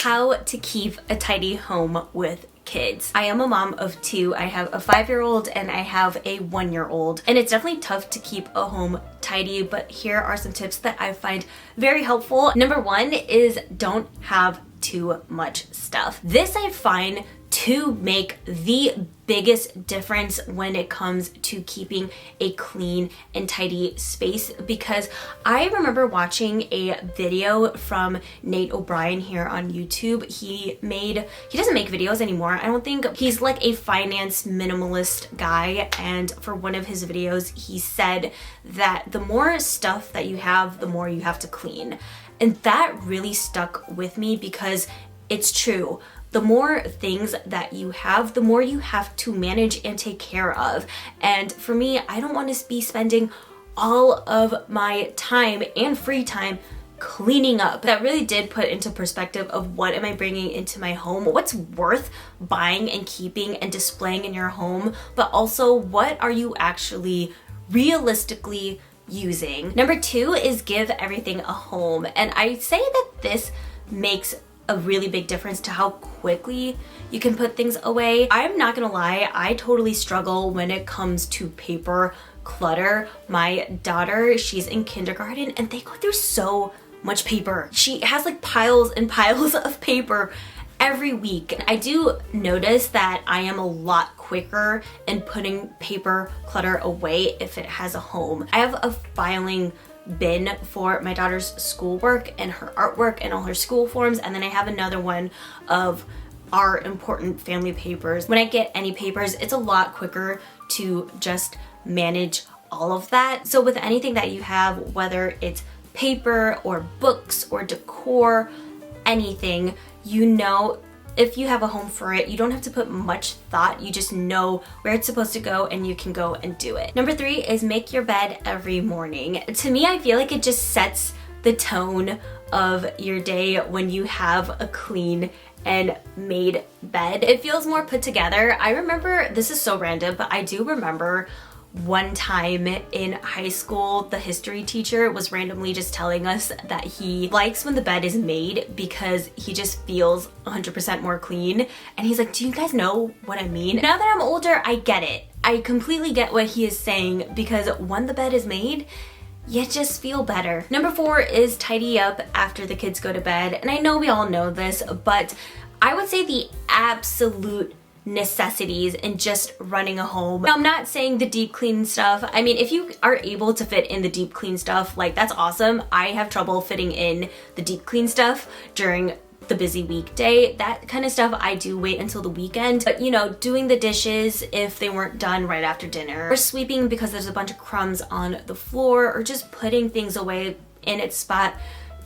How to keep a tidy home with kids. I am a mom of two. I have a 5-year-old and I have a 1-year-old, and it's definitely tough to keep a home tidy, but here are some tips that I find very helpful. Number one is don't have too much stuff. This I find to make the biggest difference when it comes to keeping a clean and tidy space, because I remember watching a video from Nate O'Brien here on YouTube. He doesn't make videos anymore. I don't think. He's like a finance minimalist guy, and for one of his videos he said that the more stuff that you have, the more you have to clean. And that really stuck with me because it's true. The more things that you have, the more you have to manage and take care of. And for me, I don't want to be spending all of my time and free time cleaning up. That really did put into perspective of what am I bringing into my home, what's worth buying and keeping and displaying in your home, but also what are you actually realistically using. Number two is give everything a home. And I say that this makes a really big difference to how quickly you can put things away. I'm not gonna lie, I totally struggle when it comes to paper clutter. My daughter, she's in kindergarten and they go through so much paper. She has like piles and piles of paper every week. I do notice that I am a lot quicker in putting paper clutter away if it has a home. I have a filing bin for my daughter's schoolwork and her artwork and all her school forms, and then I have another one of our important family papers. When I get any papers, it's a lot quicker to just manage all of that. So with anything that you have, whether it's paper or books or decor, anything, you know, if you have a home for it, you don't have to put much thought. You just know where it's supposed to go and you can go and do it. Number three is make your bed every morning. To me, I feel like it just sets the tone of your day when you have a clean and made bed. It feels more put together. I remember, this is so random, but I do remember one time in high school, the history teacher was randomly just telling us that he likes when the bed is made because he just feels 100% more clean. And he's like, do you guys know what I mean? Now that I'm older, I get it. I completely get what he is saying, because when the bed is made, you just feel better. Number four is tidy up after the kids go to bed. And I know we all know this, but I would say the absolute necessities in just running a home. Now, I'm not saying the deep clean stuff. I mean, if you are able to fit in the deep clean stuff, like that's awesome. I have trouble fitting in the deep clean stuff during the busy weekday. That kind of stuff I do wait until the weekend. But you know, doing the dishes if they weren't done right after dinner, or sweeping because there's a bunch of crumbs on the floor, or just putting things away in its spot.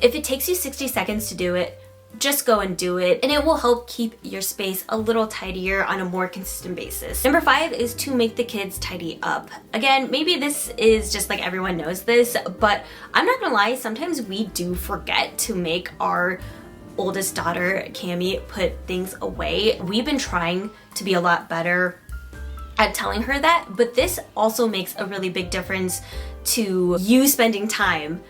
If it takes you 60 seconds to do it, just go and do it, and it will help keep your space a little tidier on a more consistent basis. Number five is to make the kids tidy up. Again, maybe this is just like everyone knows this, but I'm not gonna lie, sometimes we do forget to make our oldest daughter, Cami, put things away. We've been trying to be a lot better at telling her that, but this also makes a really big difference to you spending time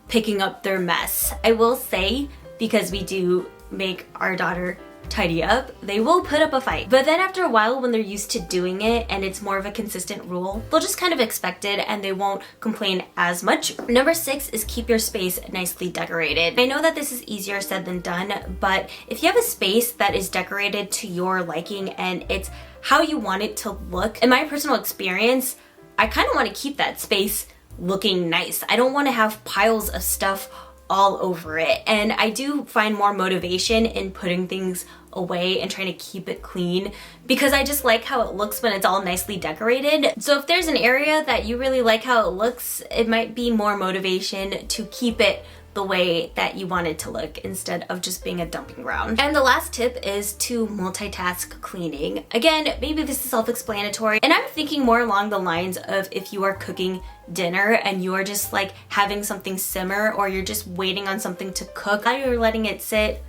picking up their mess. I will say, because we do make our daughter tidy up, they will put up a fight. But then after a while, when they're used to doing it and it's more of a consistent rule, they'll just kind of expect it and they won't complain as much. Number six is keep your space nicely decorated. I know that this is easier said than done, but if you have a space that is decorated to your liking and it's how you want it to look, in my personal experience, I kind of want to keep that space looking nice. I don't want to have piles of stuff all over it. And I do find more motivation in putting things away and trying to keep it clean, because I just like how it looks when it's all nicely decorated. So if there's an area that you really like how it looks, it might be more motivation to keep it the way that you want it to look instead of just being a dumping ground. And the last tip is to multitask cleaning. Again, maybe this is self-explanatory, and I'm thinking more along the lines of if you are cooking dinner and you are just like having something simmer, or you're just waiting on something to cook, now you're letting it sit,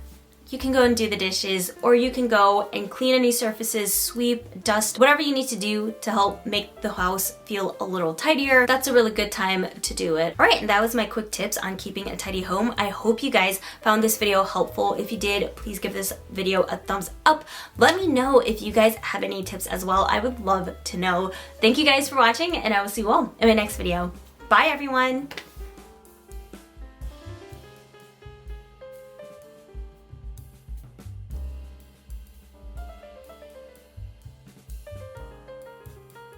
you can go and do the dishes, or you can go and clean any surfaces, sweep, dust, whatever you need to do to help make the house feel a little tidier. That's a really good time to do it. All right, and that was my quick tips on keeping a tidy home. I hope you guys found this video helpful. If you did, please give this video a thumbs up. Let me know if you guys have any tips as well. I would love to know. Thank you guys for watching, and I will see you all in my next video. Bye, everyone.